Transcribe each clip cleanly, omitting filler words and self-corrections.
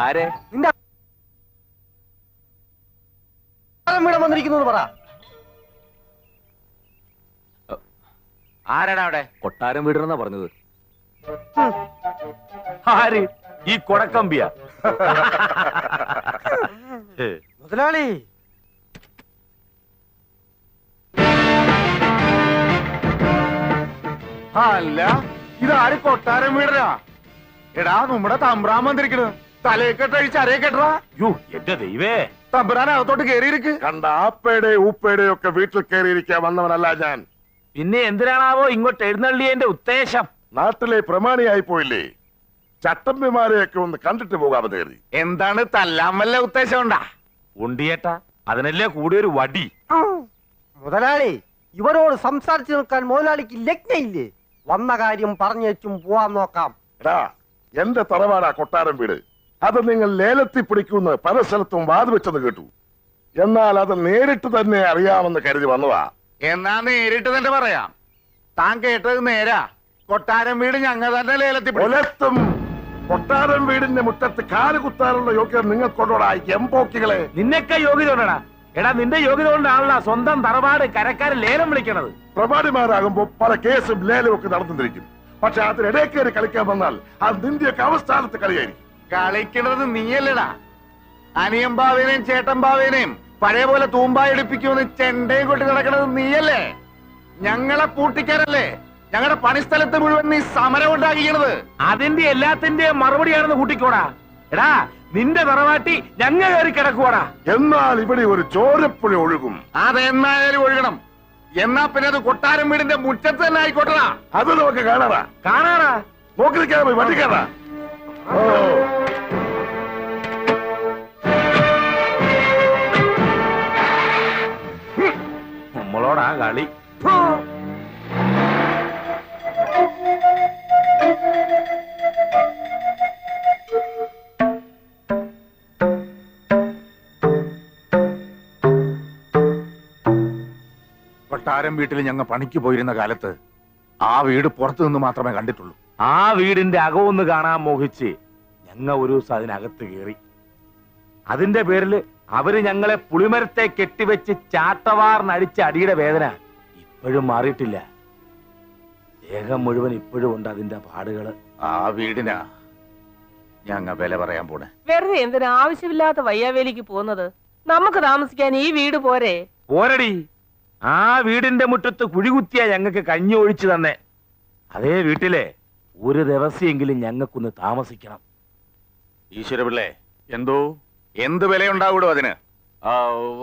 ആരെ? നിന്റെ വീട് വന്നിരിക്കുന്നത് പറ. ആരാടാ അവിടെ? കൊട്ടാരം വീടെന്നാ പറഞ്ഞത്. ആര്? ഈ കൊടക്കമ്പിയ? മുതലാളി, അല്ല ഇതാര് കൊട്ടാരം വീടരാ? എടാ നമ്മുടെ തമ്പ്രാൻ വന്നിരിക്കണ്. തലയെക്കെട്ടഴിച്ച് അരയെക്കെട്ടാ. യോ എന്റെ ദൈവേ, തമ്പ്രാൻ അകത്തോട്ട് കേറിയിരിക്ക്. കണ്ട ആപ്പയുടെ ഊപ്പയുടെ ഒക്കെ വീട്ടിൽ കയറിയിരിക്കാൻ വന്നവനല്ല ഞാൻ. പിന്നെ എന്തിനാണാവോ ഇങ്ങോട്ട് എഴുന്നള്ളിയതിന്റെ ഉദ്ദേശം? നാട്ടിലെ പ്രമാണിയായി പോയില്ലേ, ചട്ടമ്പിമാരെയൊക്കെ ഒന്ന് കണ്ടിട്ട് പോകാമെന്ന് കരുതി. എന്താണ് തല്ലാൻ വല്ല ഉദ്ദേശം ഉണ്ടാ? ഉണ്ടിയേട്ടാ, അതിനല്ലേ കൂടിയൊരു വടി. മുതലാളി, ഇവരോട് സംസാരിച്ചു നിൽക്കാൻ മുതലാളിക്ക് ലഗ്നയില്ലേ? വന്ന കാര്യം പറഞ്ഞേച്ചും പോവാൻ നോക്കാം. എടാ, എന്റെ തറവാടാ കൊട്ടാരം വീട്. അത് നിങ്ങൾ ലേലത്തിൽ പിടിക്കുമെന്ന് പല സ്ഥലത്തും വാദിവെച്ചെന്ന് കേട്ടു. എന്നാൽ അത് നേരിട്ട് തന്നെ അറിയാമെന്ന് കരുതി വന്നതാ. എന്നാ നേരിട്ട് തന്നെ പറയാം. താൻ കേട്ടത് നേരാ. കൊട്ടാരം വീട് ഞങ്ങൾ തന്നെ ലേലത്തിൽ പിടിക്കും. ഒലത്തും കൊട്ടാരം വീടിന്റെ മുറ്റത്ത് കാല് കുത്താനുള്ള യോഗ്യത നിങ്ങൾക്കൊണ്ടോടാ എംപോക്കികളെ. നിന്നൊക്കെ യോഗ്യത കൊണ്ടാ? എടാ, നിന്റെ യോഗ്യത കൊണ്ടാണല്ലോ സ്വന്തം തറവാട് കരക്കാരൻ ലേലം വിളിക്കണത്. പ്രമാണിമാരാകുമ്പോ പല കേസും ലേലവും ഒക്കെ നടന്നിരിക്കും. പക്ഷെ അതിനിടയിൽ കയറി കളിക്കാൻ വന്നാൽ അത് നിന്റെയൊക്കെ അവസ്ഥാനത്ത് കളിയായിരിക്കും. കളിക്കണത് നീയല്ലടാ. അനിയൻ ബാവേനെയും ചേട്ടൻ ബാവേനെയും പഴയ പോലെ തൂമ്പായി എടുപ്പിക്കുമെന്ന് ചെണ്ടയും കൊട്ടി നടക്കണത് നീയല്ലേ? ഞങ്ങളെ പൂട്ടിക്കാരല്ലേ? ഞങ്ങളുടെ പണിസ്ഥലത്ത് മുഴുവൻ നീ സമരം ഉണ്ടാക്കിക്കണത്. അതിന്റെ എല്ലാത്തിന്റെയും മറുപടിയാണെന്ന് കൂട്ടിക്കോടാ. എടാ, നിന്റെ തറവാട്ടി ഞങ്ങ കയറി കിടക്കുവാടാ. എന്നാൽ ഇവിടെ ഒരു ചോരപ്പുഴ ഒഴുകും. അതെന്നായാലും ഒഴുകണം. എന്നാ പിന്നെ അത് കൊട്ടാരം വീടിന്റെ മുറ്റത്ത് തന്നെ ആയിക്കോട്ടടാ. അത് നമുക്ക് കാണാറാ. കാണാടാ. നോക്കി നിൽക്കാതെ പോയി വണ്ടിക്കാറാ. ഓ, നമ്മളോടാ കളി. കൊട്ടാരം വീട്ടിൽ ഞങ്ങൾ പണിക്ക് പോയിരുന്ന കാലത്ത് ആ വീട് പുറത്തു നിന്ന് മാത്രമേ കണ്ടിട്ടുള്ളൂ. ആ വീടിന്റെ അകമൊന്ന് കാണാൻ മോഹിച്ച് ഞങ്ങ ഒരു ദിവസം അതിനകത്ത് കയറി. അതിന്റെ പേരില് അവര് ഞങ്ങളെ പുളിമരത്തെ കെട്ടിവെച്ച് ചാട്ടവാറിനടിച്ച അടിയുടെ വേദന ഇപ്പോഴും മാറിയിട്ടില്ല. ദേഹം മുഴുവൻ ഇപ്പോഴും ഉണ്ട് അതിന്റെ പാടുകള്. ആ വീടിനാ ഞങ്ങ വില പറയാൻ പോണേ. വെറുതെ എന്തിനാ ആവശ്യമില്ലാത്ത വയ്യാവേലിക്ക് പോകുന്നത്? നമുക്ക് താമസിക്കാൻ ഈ വീട് പോരെ? പോരടി, ആ വീടിന്റെ മുറ്റത്ത് കുഴികുത്തിയാ ഞങ്ങൾക്ക് കഞ്ഞി ഒഴിച്ചു തന്നെ. അതേ വീട്ടിലെ ഒരു ദിവസമെങ്കിലും ഞങ്ങൾക്കൊന്ന് താമസിക്കണം. ഈശ്വരപിള്ളേ, എന്തോ എന്ത് വിലയുണ്ടാവൂടോ അതിന്?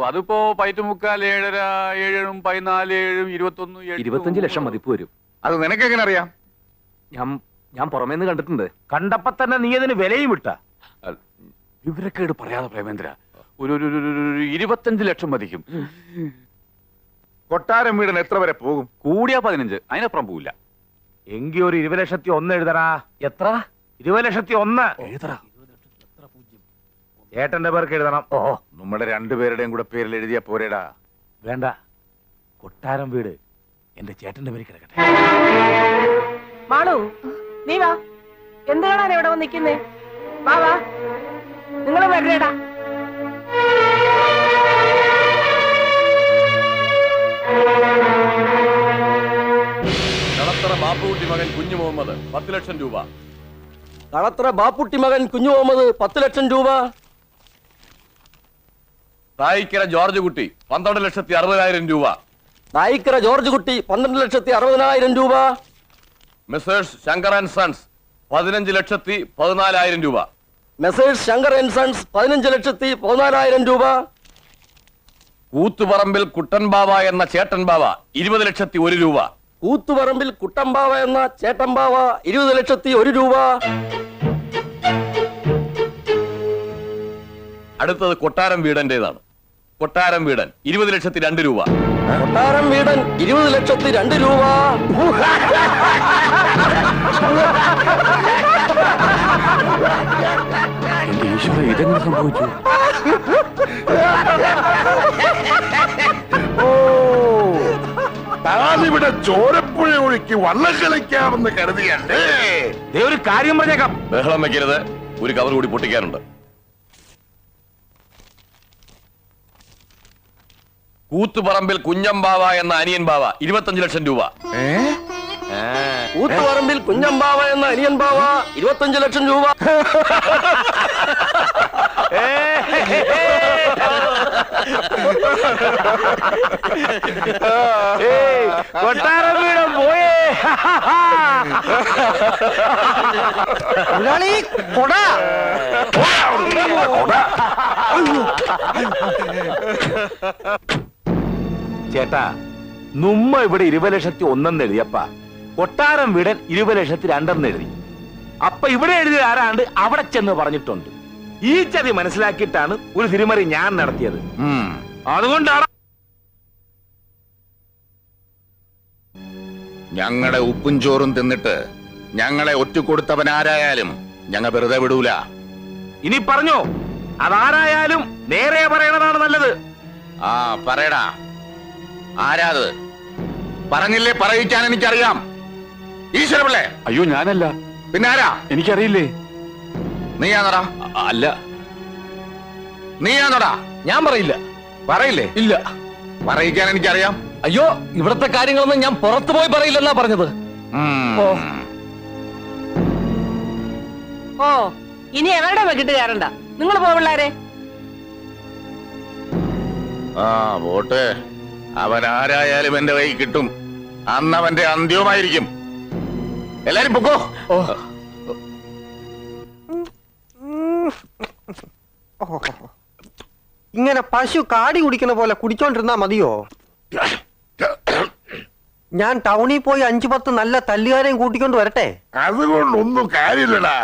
അതിപ്പോ 5.75, 7, 7, 14, 7, 21, 25 ലക്ഷം മതിപ്പ് വരും. അത് നിനക്കെങ്ങനെ അറിയാം? ഞാൻ പുറമേന്ന് കണ്ടിട്ടുണ്ട്. കണ്ടപ്പോ തന്നെ നീ അതിന് വിലയും വിട്ട. വിവരക്കേട് പറയാതെ പ്രേമേന്ദ്ര, ഒരു 25 ലക്ഷം മതിക്കും. കൊട്ടാരം വീടിന് എത്ര വരെ പോകും? കൂടിയാ 15, അതിനപ്പുറം പോവില്ല. എങ്കി ഒരു 20,01,000 എഴുതടാ. എത്ര? 20,01,000 എഴുതടാ. ചേട്ടന്റെ പേർക്ക് എഴുതണം. ഓ, നമ്മുടെ രണ്ടുപേരുടെയും കൂടെ പേരിൽ എഴുതിയാ പോരേടാ. വേണ്ട, കൊട്ടാരം വീട് എന്റെ ചേട്ടന്റെ പേര് കിടക്കട്ടെ. മാളു, നീ വാ. എന്ത് കാണാൻ ഇവിടെ വന്ന് നിൽക്കുന്നേ? വാ വാ, നിങ്ങള് വരണേടാ. കളത്തറ ബാപ്പുകുട്ടി മകൻ കുഞ്ഞു മുഹമ്മദ് 10 ലക്ഷം രൂപ. കളത്ര ബാപ്പുട്ടി മകൻ കുഞ്ഞു മുഹമ്മദ് 10 ലക്ഷം രൂപ. തായിക്കര ജോർജ് കുട്ടി 12,60,000 രൂപ. നായിക്കര ജോർജ് കുട്ടി 12,60,000 രൂപ. മെസ്സേഴ്സ് ശങ്കർ ആൻഡ് സൺസ് 15,14,000 രൂപ. മെസ്സേഴ്സ് ശങ്കർ ആൻഡ് സൺസ് 15,14,000 രൂപ. കൂത്തുപറമ്പിൽ കുട്ടൻ ബാവ എന്ന ചേട്ടൻ ബാവ 20,01,000 രൂപ. കൂത്തുപറമ്പിൽ കുട്ടമ്പാവ എന്ന ചേട്ടമ്പാവ 20,01,000 രൂപ. അടുത്തത് കൊട്ടാരം വീടന്റേതാണ്. കൊട്ടാരം വീടൻ 20,02,000 രൂപ. കൊട്ടാരം വീടൻ 20,02,000 രൂപ. എന്റെ ഈശ്വര, ഇതെങ്ങനെ സംഭവിച്ചു? ഓ, താനിവിടെ ചോരപ്പുഴ ഒഴുക്കി വള്ളം കളിക്കാമെന്ന് കരുതിയല്ലേ? ദേ ഒരു കാര്യം പറഞ്ഞേക്കാം. ബഹളം വെക്കരുത്, ഒരു കവർ കൂടി പൊട്ടിക്കാനുണ്ട്. കൂത്തുപറമ്പിൽ കുഞ്ഞമ്പാവ എന്ന അനിയൻ ബാവ 25 ലക്ഷം രൂപ. കൂത്തുപറമ്പിൽ കുഞ്ഞമ്പാവ എന്ന അനിയൻ ബാവ 25 ലക്ഷം രൂപ. കൊട്ടാരം വീടും പോയേ. മുതലാളി കൊട. ചേട്ടാ, നുമ്മ ഇവിടെ 20,01,000 എഴുതിയപ്പ കൊട്ടാരം വീടൻ 20,02,000 എഴുതി. അപ്പൊ ഇവിടെ എഴുതിയ ആരാണ്ട് അവിടെ ചെന്ന് പറഞ്ഞിട്ടുണ്ട്. ഈ ചതി മനസ്സിലാക്കിയിട്ടാണ് ഒരു തിരിമറി ഞാൻ നടത്തിയത്. അതുകൊണ്ടാണ് ഞങ്ങളുടെ ഉപ്പും ചോറും തിന്നിട്ട് ഞങ്ങളെ ഒറ്റുകൊടുത്തവൻ ആരായാലും ഞങ്ങൾ വെറുതെ വിടൂല. ഇനി പറഞ്ഞോ, അതാരായാലും നേരെ പറയണതാണ് നല്ലത്. ആ പറയടാ, ആരാത്? പറഞ്ഞില്ലേ പറയിക്കാൻ എനിക്കറിയാം. ഈശ്വരപിള്ളേ. അയ്യോ ഞാനല്ല. പിന്നെ ആരാ? എനിക്കറിയില്ലേ. നീയാണോടാ? അല്ല. നീയാണോടാ? ഞാൻ പറയില്ല. പറയില്ലേ? ഇല്ല. പറയിക്കാൻ എനിക്കറിയാം. അയ്യോ, ഇവിടത്തെ കാര്യങ്ങളൊന്നും ഞാൻ പുറത്തു പോയി പറയില്ലെന്നാ പറഞ്ഞത്. ഓ ഇനി ഞങ്ങളുടെ വെക്കിട്ട് കയറണ്ട. നിങ്ങൾ പോ പിള്ളാരെ. ആ വോട്ട് അവൻ ആരായാലും എന്റെ കൈ കിട്ടും. അന്ന് അവന്റെ അന്ത്യവുമായിരിക്കും. എല്ലാരും പൊക്കോ. ഇങ്ങനെ പശു കാടി കുടിക്കുന്ന പോലെ കുടിച്ചോണ്ടിരുന്നാ മതിയോ? ഞാൻ ടൗണിൽ പോയി 5-10 നല്ല തല്ലുകാരെയും കൂട്ടിക്കൊണ്ട് വരട്ടെ? അതുകൊണ്ടൊന്നും കാര്യമില്ലടാ.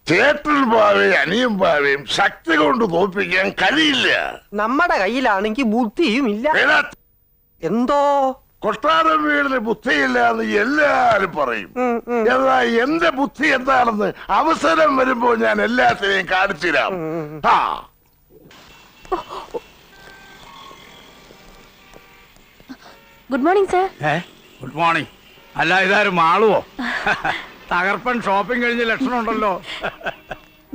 ചേട്ടൻ പാവയും അനിയൻ പാവയും ശക്തി കൊണ്ട് തോൽപ്പിക്കാൻ കഴിയില്ല. നമ്മുടെ കയ്യിലാണെങ്കിൽ ബുദ്ധിയും ഇല്ല. എന്തോ കൊട്ടാരം വീടിന് ബുദ്ധിയില്ല എന്ന് എല്ലാരും പറയും. എന്നാ എന്റെ ബുദ്ധി എന്താണെന്ന് അവസരം വരുമ്പോ ഞാൻ എല്ലാത്തിനെയും കാണിച്ചുതരാം. Good morning sir. Good morning. അല്ല, ഇതാരും മാളുവോ? തകർപ്പൻ ഷോപ്പിംഗ് കഴിഞ്ഞ ലക്ഷണം ഉണ്ടല്ലോ.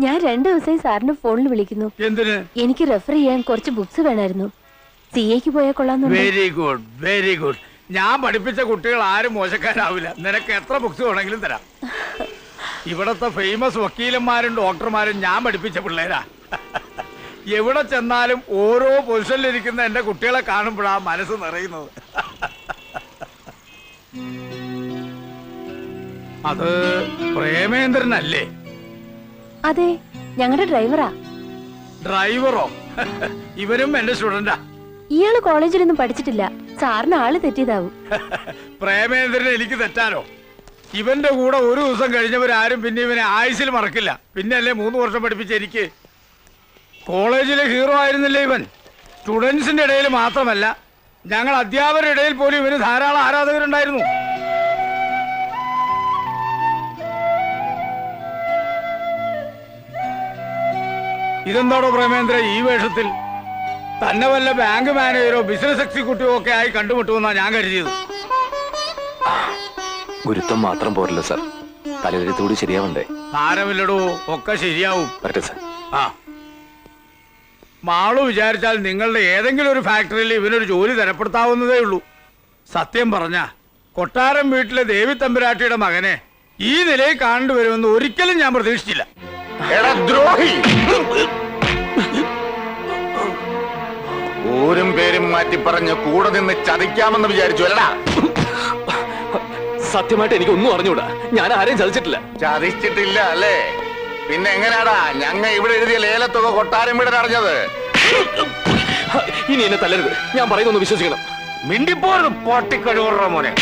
ഞാൻ 2 ദിവസമായി സാറിന് ഫോണിൽ വിളിക്കുന്നു. എന്തിന്? എനിക്ക് റെഫർ ചെയ്യാൻ കുറച്ച് ബുക്സ് വേണമായിരുന്നു. സിഎക്ക് പോയാൽ കൊള്ളാന്നുണ്ട്. Very good, very good. ഞാൻ പഠിപ്പിച്ച കുട്ടികൾ ആരും മോശക്കാരാവില്ല. നിനക്ക് എത്ര ബുക്സ് വേണമെങ്കിലും തരാം. ഇവിടത്തെ ഫേമസ് വക്കീലന്മാരും ഡോക്ടർമാരും ഞാൻ പഠിപ്പിച്ച പിള്ളേരാ. എവിടെ ചെന്നാലും ഓരോ പൊസിഷനിലിരിക്കുന്ന എന്റെ കുട്ടികളെ കാണുമ്പോഴാ മനസ്സ് നിറയുന്നത്. അത് പ്രേമേന്ദ്രനല്ലേ? അതെ, ഞങ്ങളുടെ ഡ്രൈവറാ. ഡ്രൈവറോ? ഇവരും എന്റെ സ്റ്റുഡന്റാ. ഇയാള് കോളേജിലൊന്നും പഠിച്ചിട്ടില്ല. സാറിന് ആള് തെറ്റിയതാവും. പ്രേമേന്ദ്രന് എനിക്ക് തെറ്റാനോ? ഇവന്റെ കൂടെ ഒരു ദിവസം കഴിഞ്ഞവരാരും പിന്നെ ഇവനെ ആയുസിൽ മറക്കില്ല. പിന്നെ അല്ലേ 3 വർഷം പഠിപ്പിച്ച എനിക്ക്. കോളേജിലെ ഹീറോ ആയിരുന്നില്ലേ ഇവൻ? സ്റ്റുഡൻസിന്റെ ഇടയിൽ മാത്രമല്ല, ഞങ്ങൾ അധ്യാപകരുടെ ഇടയിൽ പോലും ഇവന് ധാരാളം ആരാധകരുണ്ടായിരുന്നു. ഇതെന്താണോ പ്രേമേന്ദ്ര ഈ വേഷത്തിൽ? തന്നെ വല്ല ബാങ്ക് മാനേജറോ ബിസിനസ് എക്സിക്യൂട്ടീവോ ഒക്കെ ആയി കണ്ടുമുട്ടുമെന്നാ ഞാൻ കരുതിയത്. ഗുരുത്വം മാത്രം പോരല്ലോ സാർ, തലവെഴുത്തുകൂടി ശരിയാവണ്ടേ? സാരമില്ലടോ, ഒക്കെ ശരിയാവും. പറ്റേ സാർ. ആ മാളു വിചാരിച്ചാൽ നിങ്ങളുടെ ഏതെങ്കിലും ഒരു ഫാക്ടറിയിൽ ഇവനൊരു ജോലി തരപ്പെടുത്താവുന്നതേ ഉള്ളൂ. സത്യം പറഞ്ഞ കൊട്ടാരം വീട്ടിലെ ദേവി തമ്പുരാട്ടിയുടെ മകനെ ഈ നിലയിൽ കാണുവരുമെന്ന് ഒരിക്കലും ഞാൻ പ്രതീക്ഷിച്ചില്ല. ദ്രോഹി, ഊരും പേരും മാറ്റി പറഞ്ഞ് കൂടെ നിന്ന് ചതിക്കാമെന്ന് വിചാരിച്ചു അല്ലടാ? സത്യമായിട്ട് എനിക്കൊന്നും അറിഞ്ഞൂടാ. ഞാൻ ആരെയും ചതിച്ചിട്ടില്ല. ചതിച്ചിട്ടില്ല അല്ലേ? പിന്നെ എങ്ങനെയാടാ ഞങ്ങ ഇവിടെ എഴുതിയ ലേലത്തുക കൊട്ടാരം വീടൻ അറിഞ്ഞത്? ഇനി എന്നെ തല്ലരുത്. ഞാൻ പറയുന്നൊന്ന് വിശ്വസിക്കണം. മിണ്ടിപ്പോരുത് പൊട്ടിക്കഴിവുറ മോനെ.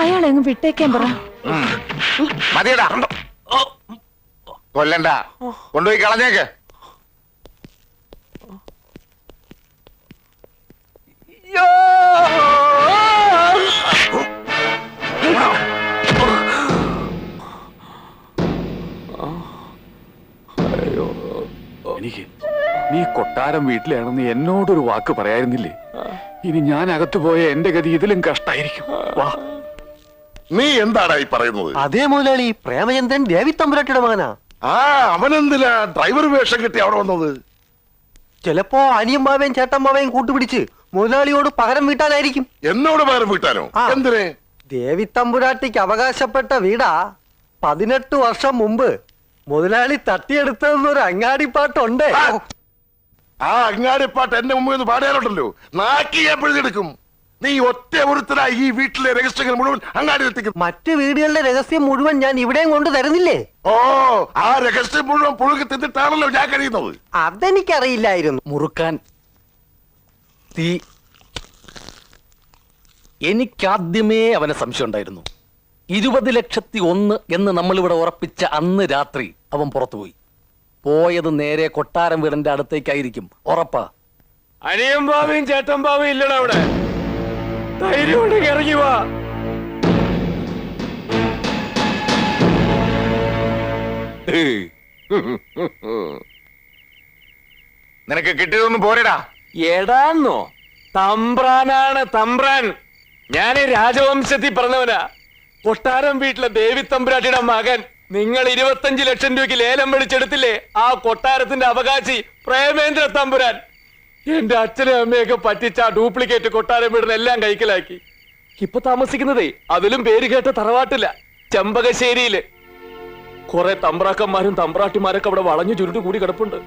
അയാളെങ്ങ് വിട്ടേക്കാൻ പറ. മതിയടാ, കൊല്ലണ്ട, കൊണ്ടുപോയി കളഞ്ഞേക്ക്. കൊട്ടാരം വീട്ടിലാണെന്ന് എന്നോടൊരു വാക്ക് പറയായിരുന്നില്ലേ? ഇനി ഞാൻ അകത്തു പോയ എന്റെ ഗതി ഇതിലും കഷ്ടായിരിക്കും. വാ. നീ എന്താടാ ഈ പറയുന്നത്? അതേ മുതലാളി, പ്രേമചന്ദ്രൻ ദേവി തമ്പുരാട്ടിയുടെ മകനാ. ആ അവനെന്തിനാ ഡ്രൈവർ വേഷം കിട്ടി അവിടെ വന്നത്? ചിലപ്പോ അനിയമ്മാവേയും ചേട്ടമ്മാവേയും കൂട്ടുപിടിച്ച് മുതലാളിയോട് പകരം വീട്ടാനായിരിക്കും. എന്നോട് പകരം വീട്ടാനോ? എന്തിനെ? ദേവി തമ്പുരാട്ടിക്ക് അവകാശപ്പെട്ട വീടാ 18 വർഷം മുമ്പ് മുതലാളി തട്ടിയെടുത്തതെന്നൊരു അങ്ങാടിപ്പാട്ടുണ്ട്. ആ അങ്ങാടിപ്പാട്ട് എന്റെ മുമ്പിൽ നിന്ന് പാടാനുണ്ടല്ലോ, നാക്കി ഞാൻ പിഴുതെടുക്കും. നീ ഒറ്റ ഒരുത്തരായി ഈ വീട്ടിലെ രഹസ്യങ്ങൾ മുഴുവൻ അങ്ങാടിയിലെത്തിക്കും. മറ്റു വീടുകളുടെ രഹസ്യം മുഴുവൻ ഞാൻ ഇവിടെയും കൊണ്ട് തരുന്നില്ലേ? ഓ, ആ രഹസ്യം മുഴുവൻ പുഴുകി തിന്നിട്ടാണല്ലോ ഞാൻ കഴിയുന്നത്. അതെനിക്കറിയില്ലായിരുന്നു. മുറുക്കാൻ തീ. എനിക്കാദ്യമേ അവനെ സംശയം ഉണ്ടായിരുന്നു. 20,01,000 എന്ന് നമ്മളിവിടെ ഉറപ്പിച്ച അന്ന് രാത്രി അവൻ പുറത്തുപോയി. പോയത് നേരെ കൊട്ടാരം വീടിന്റെ അടുത്തേക്കായിരിക്കും, ഉറപ്പാ. അനിയൻ ബാവയും ചേട്ടൻ ബാവയും ഇല്ലടാ അവിടെ. ധൈര്യം ഇറങ്ങി വാ. നിനക്ക് കിട്ടിയതൊന്നും പോരടാ. എടാന്നോ? തമ്പ്രാനാണ് തമ്പ്രാൻ. ഞാന് രാജവംശത്തിൽ പറഞ്ഞവനാ. കൊട്ടാരം വീട്ടിലെ ദേവി തമ്പുരാട്ടിയുടെ മകൻ. നിങ്ങൾ 25 ലക്ഷം രൂപയ്ക്ക് ലേലം വിളിച്ചെടുത്തില്ലേ ആ കൊട്ടാരത്തിന്റെ അവകാശി പ്രേമേന്ദ്ര തമ്പുരാൻ. എന്റെ അച്ഛനും അമ്മയൊക്കെ പറ്റിച്ച ഡ്യൂപ്ലിക്കേറ്റ് കൊട്ടാരം വീടിന് എല്ലാം കൈക്കലാക്കി. ഇപ്പൊ താമസിക്കുന്നതേ അതിലും പേര് കേട്ട തറവാട്ടില്ല, ചെമ്പകശ്ശേരിയില്. കുറെ തമ്പ്രാക്കന്മാരും തമ്പ്രാട്ടിമാരൊക്കെ അവിടെ വളഞ്ഞു ചുരുട്ട് കൂടി കിടപ്പുണ്ട്.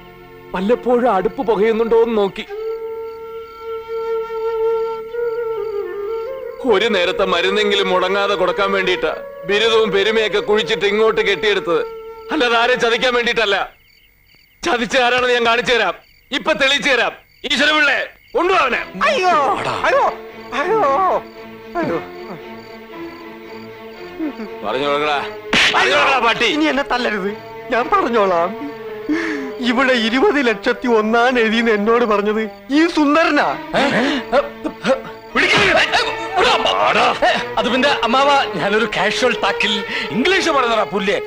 വല്ലപ്പോഴും അടുപ്പ് പുകയുന്നുണ്ടോ എന്ന് നോക്കി. ഒരു നേരത്തെ മരുന്നെങ്കിലും മുടങ്ങാതെ കൊടുക്കാൻ വേണ്ടിയിട്ടാ ബിരുദവും പെരുമയൊക്കെ കുഴിച്ചിട്ട് ഇങ്ങോട്ട് കെട്ടിയെടുത്തത്. അല്ലാതെ ആരെ ചതിക്കാൻ വേണ്ടിയിട്ടല്ല. ചതിച്ച ആരാണെന്ന് ഞാൻ കാണിച്ചു തരാം, ഇപ്പൊ തെളിയിച്ചു തരാം. ഈശ്വരപിള്ളേ, കൊണ്ടുപോവനെ. അയ്യോ അയ്യോ അയ്യോ അയ്യോ. പറഞ്ഞോളാ പട്ടി. ഇനി എന്നെ തല്ലരുത്, ഞാൻ പറഞ്ഞോളാം. ഇവിടെ 20,01,000 എഴുതിയെന്ന് എന്നോട് പറഞ്ഞത് ഈ സുന്ദരനാ. അത് പിന്നെ അമ്മാവ, ഞാനൊരു കാഷ്വൽ ടാക്കിൽ ഇംഗ്ലീഷ് പറഞ്ഞതാ പുല്ലേ.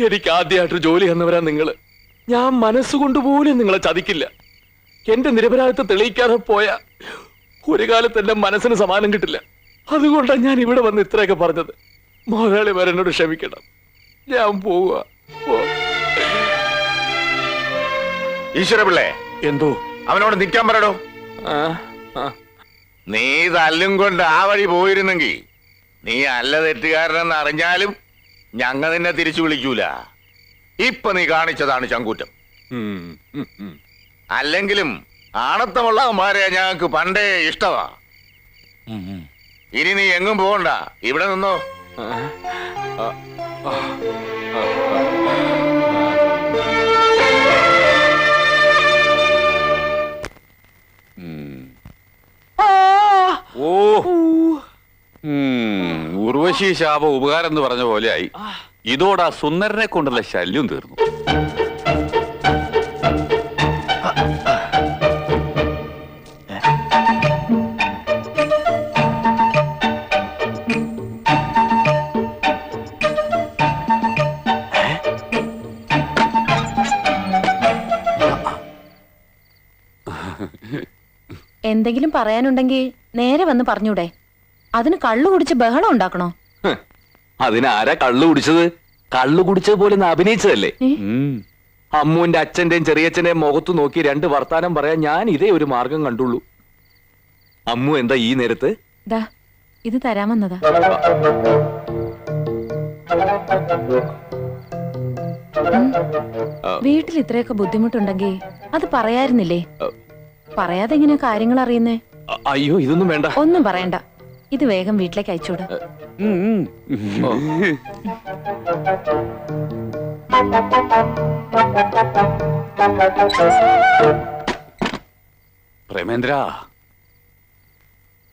എനിക്ക് ആദ്യമായിട്ട് ജോലി തന്നവരാ നിങ്ങള്. ഞാൻ മനസ്സുകൊണ്ടുപോലും നിങ്ങളെ ചതിക്കില്ല. എന്റെ നിരപരാധിത്വം തെളിയിക്കാതെ പോയ ഒരു കാലത്ത് എന്റെ മനസ്സിന് സമാനം കിട്ടില്ല. അതുകൊണ്ടാണ് ഞാൻ ഇവിടെ വന്ന് ഇത്രയൊക്കെ പറഞ്ഞത്. മുതലാളി വരെന്നോട് ക്ഷമിക്കണം. ഞാൻ പോവുക. ഈശ്വരപിള്ളേ, എന്തോ? അവനോട് നിൽക്കാൻ പറയടോ. നീ തല്ലും കൊണ്ട് ആ വഴി പോയിരുന്നെങ്കിൽ നീ അല്ല തെറ്റുകാരനെന്ന് അറിഞ്ഞാലും ഞങ്ങൾ നിന്നെ തിരിച്ചു വിളിക്കൂല. ഇപ്പൊ നീ കാണിച്ചതാണ് ചങ്കൂറ്റം. അല്ലെങ്കിലും ആണത്തമുള്ള അവന്മാരെ ഞങ്ങൾക്ക് പണ്ടേ ഇഷ്ടമാ. ഇനി നീ എങ്ങും പോകണ്ട, ഇവിടെ നിന്നോ. ഓ, ഉർവശി ശാപ ഉപകാരം എന്ന് പറഞ്ഞ പോലെയായി. ഇതോടെ ആ സുന്ദരനെ കൊണ്ടുള്ള ശല്യം തീർന്നു. എന്തെങ്കിലും പറയാനുണ്ടെങ്കിൽ നേരെ വന്ന് പറഞ്ഞൂടെ? അതിന് കള്ളു കുടിച്ച് ബഹളം ഉണ്ടാക്കണോ? അതിനാരാ കള്ളു കുടിച്ചത്? കള്ളു കുടിച്ചത് പോലെ അഭിനയിച്ചതല്ലേ. അമ്മുവിന്റെ അച്ഛന്റെയും ചെറിയച്ഛന്റെയും മുഖത്തു നോക്കി 2 വർത്താനം പറയാൻ ഞാൻ ഇതേ ഒരു മാർഗം കണ്ടുള്ളൂ. അമ്മു എന്താ ഈ നേരത്ത്? ദാ ഇത് തരാമെന്നതാ. വീട്ടിൽ ഇത്രയൊക്കെ ബുദ്ധിമുട്ടുണ്ടെങ്കിൽ അത് പറയായിരുന്നില്ലേ? പറയാതെ എങ്ങനെയാ കാര്യങ്ങൾ അറിയുന്നേ? അയ്യോ, ഇതൊന്നും വേണ്ട. ഒന്നും പറയണ്ട, ഇത് വേഗം വീട്ടിലേക്ക് അയച്ചോട്. പ്രേമേന്ദ്ര,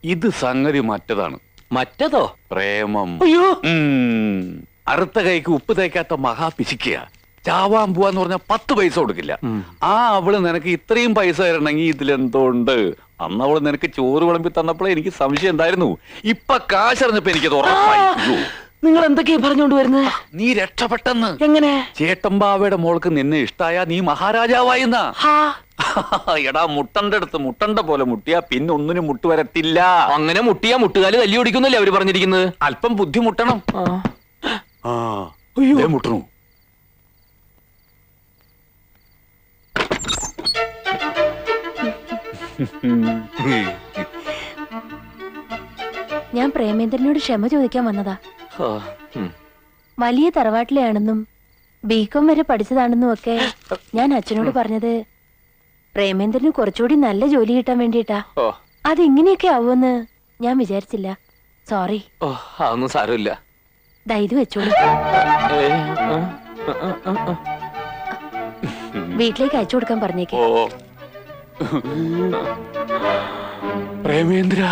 ഇത് സംഗതി മറ്റതാണ്. മറ്റതോ? പ്രേമം. അയ്യോ, അറുത്ത കൈക്ക് ഉപ്പ് തേക്കാത്ത മഹാ പിശിക്കുക. ചാവാൻ പോവാന്ന് പറഞ്ഞാൽ 10 പൈസ കൊടുക്കില്ല. ആ അവള് നിനക്ക് ഇത്രയും പൈസ തരണമെങ്കിൽ ഇതിലെന്തോ ഉണ്ട്. അന്ന് അവള് നിനക്ക് ചോറ് വിളമ്പി തന്നപ്പോഴേ എനിക്ക് സംശയം ഉണ്ടായിരുന്നു. ഇപ്പൊ കാശറിഞ്ഞപ്പോ എനിക്കത് ഉറപ്പായി. നിങ്ങൾ എന്തൊക്കെയാ പറഞ്ഞുകൊണ്ട് വരുന്നത്? നീ രക്ഷപ്പെട്ടെന്ന്. എങ്ങനെ? ചേട്ടമ്പാവയുടെ മോൾക്ക് നിന്നെ ഇഷ്ടായ നീ മഹാരാജാവായിന്നാ. എടാ, മുട്ടന്റെ അടുത്ത് മുട്ടണ്ട പോലെ മുട്ടിയാ പിന്നെ ഒന്നിനും മുട്ടുവരത്തില്ല. അങ്ങനെ മുട്ടിയാ മുട്ടുകാല് തല്ലി ഓടിക്കുന്നല്ലേ അവര് പറഞ്ഞിരിക്കുന്നത്. അല്പം ബുദ്ധിമുട്ടണം. മുട്ടണു. ഞാൻ പ്രേമേന്ദ്രനോട് ക്ഷമ ചോദിക്കാൻ വന്നതാ. വലിയ തറവാട്ടിലെയാണെന്നും ബികോം വരെ പഠിച്ചതാണെന്നും ഒക്കെ ഞാൻ അച്ഛനോട് പറഞ്ഞത് പ്രേമേന്ദ്രന് കുറച്ചുകൂടി നല്ല ജോലി കിട്ടാൻ വേണ്ടിട്ടാ. അതിങ്ങനെയൊക്കെ ആവുമെന്ന് ഞാൻ വിചാരിച്ചില്ല. സോറി. അതൊന്നും സാരമില്ല. ഇത് വെച്ചോളൂ. വീട്ടിലേക്ക് അയച്ചു കൊടുക്കാൻ പറഞ്ഞേക്ക്. പ്രേമേന്ദ്ര